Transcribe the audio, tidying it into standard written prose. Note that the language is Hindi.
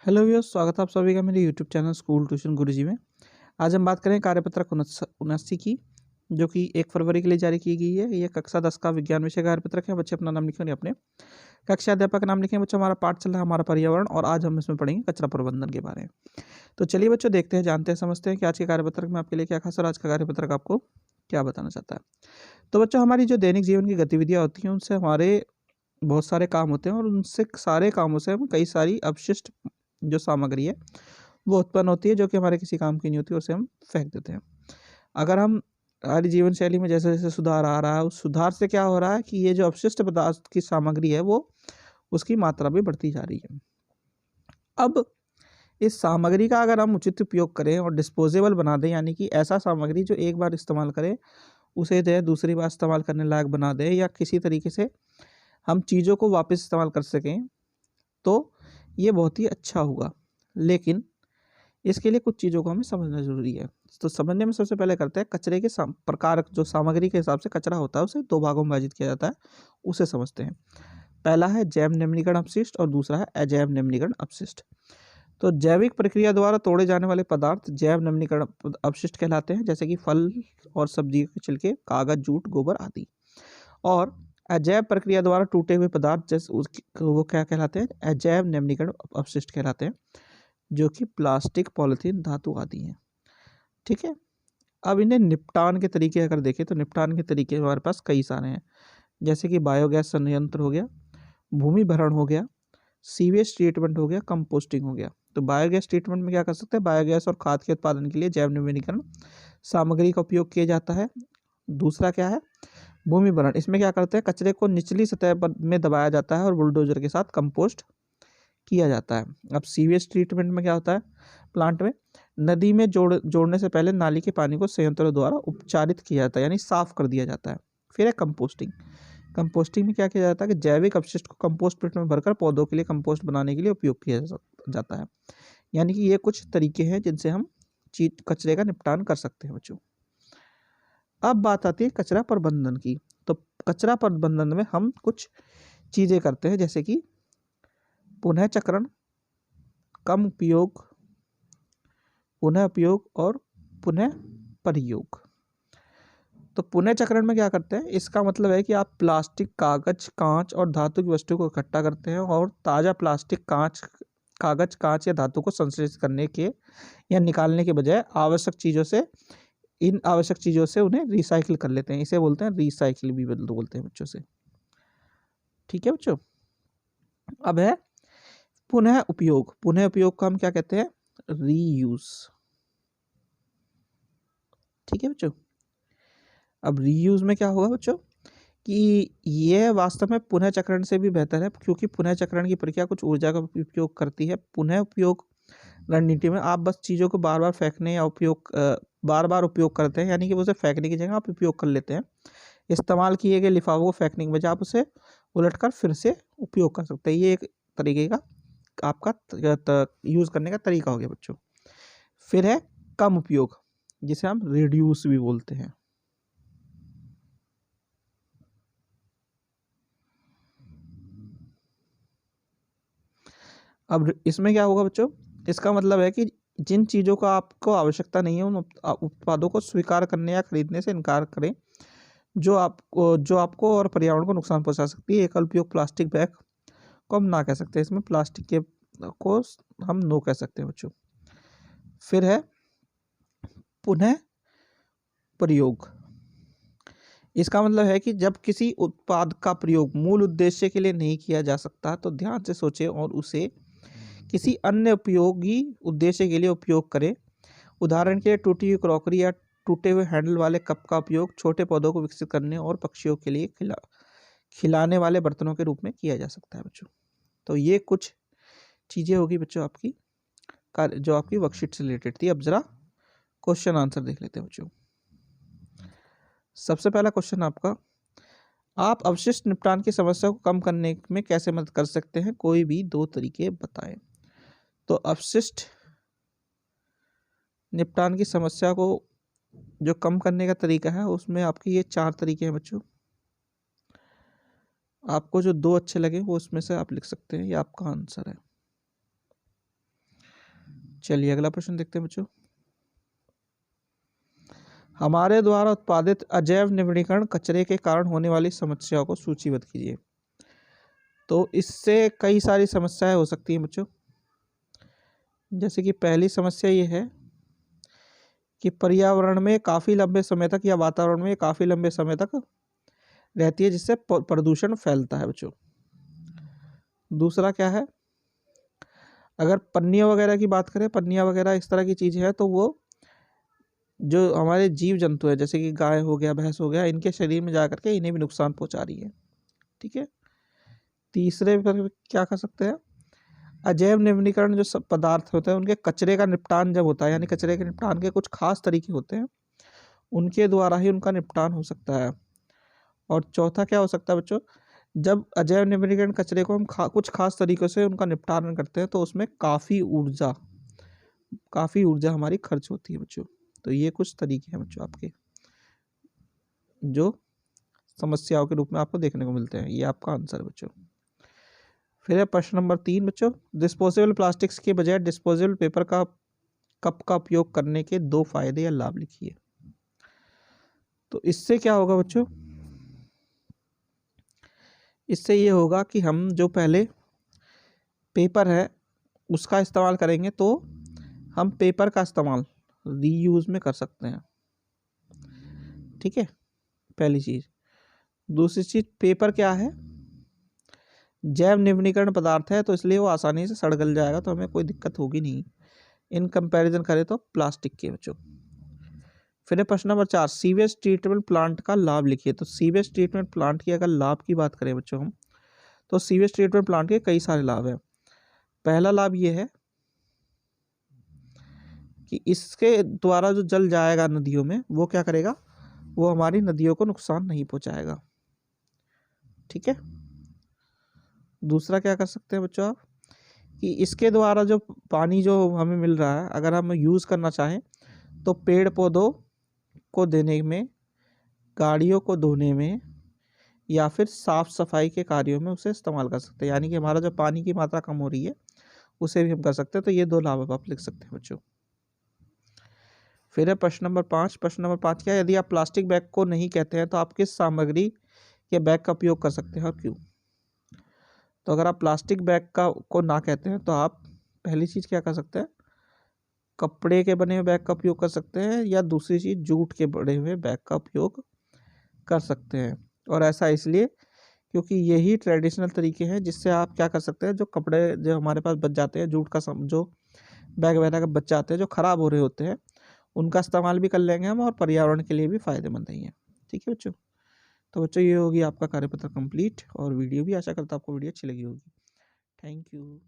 हेलो व्यूअर्स, स्वागत है आप सभी का मेरे यूट्यूब चैनल स्कूल ट्यूशन गुरुजी में। आज हम बात करें कार्यपत्रक 79 की, जो कि 1 फरवरी के लिए जारी की गई है। ये कक्षा 10 का विज्ञान विषय कार्यपत्रक है। बच्चे अपना नाम लिखेंगे, अपने कक्षा अध्यापक का नाम लिखेंगे। बच्चों, हमारा पाठ चल रहा है हमारा पर्यावरण, और आज हम इसमें पढ़ेंगे कचरा प्रबंधन के बारे में। तो चलिए बच्चों, देखते हैं, जानते हैं, समझते हैं कि आज के कार्यपत्रक में आपके लिए क्या खास और आज का कार्यपत्रक आपको क्या बताना चाहता है। तो बच्चों, हमारी जो दैनिक जीवन की गतिविधियाँ होती हैं, उनसे हमारे बहुत सारे काम होते हैं, और उनसे सारे कामों से हम कई सारी अपशिष्ट जो सामग्री है वो उत्पन्न होती है, जो कि हमारे किसी काम की नहीं होती, उसे हम फेंक देते हैं। अगर हम हमारी जीवन शैली में जैसे जैसे सुधार आ रहा है, उस सुधार से क्या हो रहा है कि ये जो अपशिष्ट पदार्थ की सामग्री है वो उसकी मात्रा भी बढ़ती जा रही है। अब इस सामग्री का अगर हम उचित उपयोग करें और डिस्पोजेबल बना दें, यानी कि ऐसा सामग्री जो एक बार इस्तेमाल करें उसे जो है दूसरी बार इस्तेमाल करने लायक बना दें, या किसी तरीके से हम चीज़ों को वापस इस्तेमाल कर सकें, तो ये बहुत ही अच्छा होगा। लेकिन इसके लिए कुछ चीज़ों को हमें समझना ज़रूरी है। तो समझने में सबसे पहले करते हैं कचरे के प्रकार, जो सामग्री के हिसाब से कचरा होता है उसे 2 भागों में विभाजित किया जाता है, उसे समझते हैं। पहला है जैव निम्नीकरण अपशिष्ट और दूसरा है अजैव निम्नीकरण अपशिष्ट। तो जैविक प्रक्रिया द्वारा तोड़े जाने वाले पदार्थ जैव निम्नीकरण अपशिष्ट कहलाते हैं, जैसे कि फल और सब्जी के छिलके, कागज, जूट, गोबर आदि। और अजैव प्रक्रिया द्वारा टूटे हुए पदार्थ जैसे वो क्या कहलाते हैं, अजैव निम्नीकरण अपशिष्ट कहलाते हैं, जो कि प्लास्टिक, पॉलिथीन, धातु आदि हैं। ठीक है। अब इन्हें निपटान के तरीके अगर देखें तो निपटान के तरीके हमारे पास कई सारे हैं, जैसे कि बायोगैस संयंत्र हो गया, भूमि भरण हो गया, सीवेज ट्रीटमेंट हो गया, कंपोस्टिंग हो गया। तो बायोगैस ट्रीटमेंट में क्या कर सकते हैं, बायोगैस और खाद के उत्पादन के लिए जैव नवीनीकरण सामग्री का उपयोग किया जाता है। दूसरा क्या है, भूमि भरण। इसमें क्या करते हैं, कचरे को निचली सतह पर में दबाया जाता है और बुलडोजर के साथ कंपोस्ट किया जाता है। अब सीवेज ट्रीटमेंट में क्या होता है, प्लांट में नदी में जोड़ने से पहले नाली के पानी को संयंत्रों द्वारा उपचारित किया जाता है, यानी साफ कर दिया जाता है। फिर है कंपोस्टिंग। कंपोस्टिंग में क्या किया जाता है कि जैविक अपशिष्ट को कंपोस्ट पिट में भरकर पौधों के लिए कंपोस्ट बनाने के लिए उपयोग किया जाता है। यानी कि ये कुछ तरीके हैं जिनसे हम कचरे का निपटान कर सकते हैं बच्चों। अब बात आती है कचरा प्रबंधन की। तो कचरा प्रबंधन में हम कुछ चीज़ें करते हैं, जैसे कि पुनः चक्रण, कम उपयोग, पुनः उपयोग और पुनः प्रयोग। तो पुनः चक्रण में क्या करते हैं, इसका मतलब है कि आप प्लास्टिक, कागज, कांच और धातु की वस्तु को इकट्ठा करते हैं और ताज़ा प्लास्टिक, कागज, कांच या धातु को संश्लेषित करने के या निकालने के बजाय इन आवश्यक चीज़ों से उन्हें रिसाइकिल कर लेते हैं। इसे बोलते हैं रिसाइकिल भी बोलते हैं बच्चों से। ठीक है बच्चों। अब है पुनः उपयोग। पुनः उपयोग को हम क्या कहते हैं, रीयूज। ठीक है बच्चों। अब रीयूज में क्या होगा बच्चों कि यह वास्तव में पुनः चक्रण से भी बेहतर है, क्योंकि पुनः चक्रण की प्रक्रिया कुछ ऊर्जा का उपयोग करती है। पुनः उपयोग रणनीति में आप बस चीज़ों को बार बार फेंकने या बार बार उपयोग करते हैं, यानी कि उसे फेंकने की जगह आप उपयोग कर लेते हैं। इस्तेमाल किए गए लिफाफों को फेंकने के बजाय आप उसे उलटकर फिर से उपयोग कर सकते हैं। ये एक तरीके का आपका यूज़ करने का तरीका हो गया बच्चों। फिर है कम उपयोग, जिसे हम रिड्यूस भी बोलते हैं। अब इसमें क्या होगा बच्चों, इसका मतलब है कि जिन चीज़ों का आपको आवश्यकता नहीं है, उन उत्पादों को स्वीकार करने या खरीदने से इनकार करें, जो आपको और पर्यावरण को नुकसान पहुंचा सकती है। एकल उपयोग प्लास्टिक बैग को हम ना कह सकते हैं, इसमें प्लास्टिक के को हम नो कह सकते हैं बच्चों। फिर है पुनः प्रयोग। इसका मतलब है कि जब किसी उत्पाद का प्रयोग मूल उद्देश्य के लिए नहीं किया जा सकता, तो ध्यान से सोचें और उसे किसी अन्य उपयोगी उद्देश्य के लिए उपयोग करें। उदाहरण के लिए टूटी हुई क्रॉकरी या टूटे हुए हैंडल वाले कप का उपयोग छोटे पौधों को विकसित करने और पक्षियों के लिए खिलाने वाले बर्तनों के रूप में किया जा सकता है बच्चों। तो ये कुछ चीज़ें होगी बच्चों आपकी जो आपकी वर्कशीट से रिलेटेड थी। अब जरा क्वेश्चन आंसर देख लेते हैं बच्चों। सबसे पहला क्वेश्चन आपका, आप अवशिष्ट निपटान की समस्या को कम करने में कैसे मदद कर सकते हैं, कोई भी 2 तरीके बताएं। तो अवशिष्ट निपटान की समस्या को जो कम करने का तरीका है, उसमें आपके ये 4 तरीके हैं बच्चों। आपको जो 2 अच्छे लगे वो उसमें से आप लिख सकते हैं, ये आपका आंसर है। चलिए अगला प्रश्न देखते हैं बच्चों। हमारे द्वारा उत्पादित अजैव नवीनीकरण कचरे के कारण होने वाली समस्याओं को सूचीबद्ध कीजिए। तो इससे कई सारी समस्याएं हो सकती हैं बच्चों। जैसे कि पहली समस्या ये है कि पर्यावरण में काफ़ी लंबे समय तक या वातावरण में काफ़ी लंबे समय तक रहती है, जिससे प्रदूषण फैलता है बच्चों। दूसरा क्या है, अगर पन्नियाँ वगैरह की बात करें, पन्नियाँ वगैरह इस तरह की चीज़ें हैं, तो वो जो हमारे जीव जंतु है, जैसे कि गाय हो गया, भैंस हो गया, इनके शरीर में जा करके इन्हें भी नुकसान पहुंचा रही है। ठीक है। तीसरे पर क्या कर सकते हैं, अजैव नवीनीकरण जो सब पदार्थ होते हैं उनके कचरे का निपटान जब होता है, यानी कचरे के निपटान के कुछ खास तरीके होते हैं, उनके द्वारा ही उनका निपटान हो सकता है। और चौथा क्या हो सकता है बच्चों, जब अजैव नवीनीकरण कचरे को हम कुछ खास तरीक़ों से उनका निपटान करते हैं तो उसमें काफ़ी ऊर्जा हमारी खर्च होती है बच्चों। तो ये कुछ तरीके हैं बच्चों आपके जो समस्याओं के रूप में आपको देखने को मिलते हैं। ये आपका आंसर है बच्चों। फिर है प्रश्न नंबर 3 बच्चों, डिस्पोजेबल प्लास्टिक्स के बजाय डिस्पोजेबल पेपर का कप का उपयोग करने के 2 फायदे या लाभ लिखिए। तो इससे क्या होगा बच्चों, इससे ये होगा कि हम जो पहले पेपर है उसका इस्तेमाल करेंगे तो हम पेपर का इस्तेमाल रीयूज में कर सकते हैं। ठीक है, पहली चीज़। दूसरी चीज़, पेपर क्या है, जैव नवीनीकरण पदार्थ है, तो इसलिए वो आसानी से सड़ गल जाएगा, तो हमें कोई दिक्कत होगी नहीं इन कंपैरिजन करें तो प्लास्टिक के बच्चों। फिर है प्रश्न नंबर 4, सीवेज ट्रीटमेंट प्लांट का लाभ लिखिए। तो सीवेज ट्रीटमेंट प्लांट की अगर लाभ की बात करें बच्चों हम, तो सीवेज ट्रीटमेंट प्लांट के कई सारे लाभ हैं। पहला लाभ ये है कि इसके द्वारा जो जल जाएगा नदियों में, वो क्या करेगा, वो हमारी नदियों को नुकसान नहीं पहुंचाएगा। ठीक है। दूसरा क्या कर सकते हैं बच्चों आप, कि इसके द्वारा जो पानी जो हमें मिल रहा है, अगर हम यूज़ करना चाहें तो पेड़ पौधों को देने में, गाड़ियों को धोने में, या फिर साफ सफाई के कार्यों में उसे इस्तेमाल कर सकते हैं। यानी कि हमारा जो पानी की मात्रा कम हो रही है उसे भी हम कर सकते हैं। तो ये 2 लाभ आप लिख सकते हैं बच्चों। फिर है प्रश्न नंबर 5। प्रश्न नंबर 5 क्या है, यदि आप प्लास्टिक बैग को नहीं कहते हैं तो आप किस सामग्री के बैग का उपयोग कर सकते हैं और क्यों। तो अगर आप प्लास्टिक बैग को ना कहते हैं तो आप पहली चीज़ क्या कर सकते हैं, कपड़े के बने हुए बैग का उपयोग कर सकते हैं, या दूसरी चीज़ जूट के बने हुए बैग का उपयोग कर सकते हैं। और ऐसा इसलिए क्योंकि यही ट्रेडिशनल तरीके हैं जिससे आप क्या कर सकते हैं, जो कपड़े जो हमारे पास बच जाते हैं, जूट का जो बैग वगैरह का बच जाते हैं जो ख़राब हो रहे होते हैं, उनका इस्तेमाल भी कर लेंगे हम, और पर्यावरण के लिए भी फ़ायदेमंद ही है। ठीक है बच्चों। तो बच्चों ये होगी आपका कार्यपत्र कंप्लीट, और वीडियो भी आशा करता हूँ आपको वीडियो अच्छी लगी होगी। Thank you.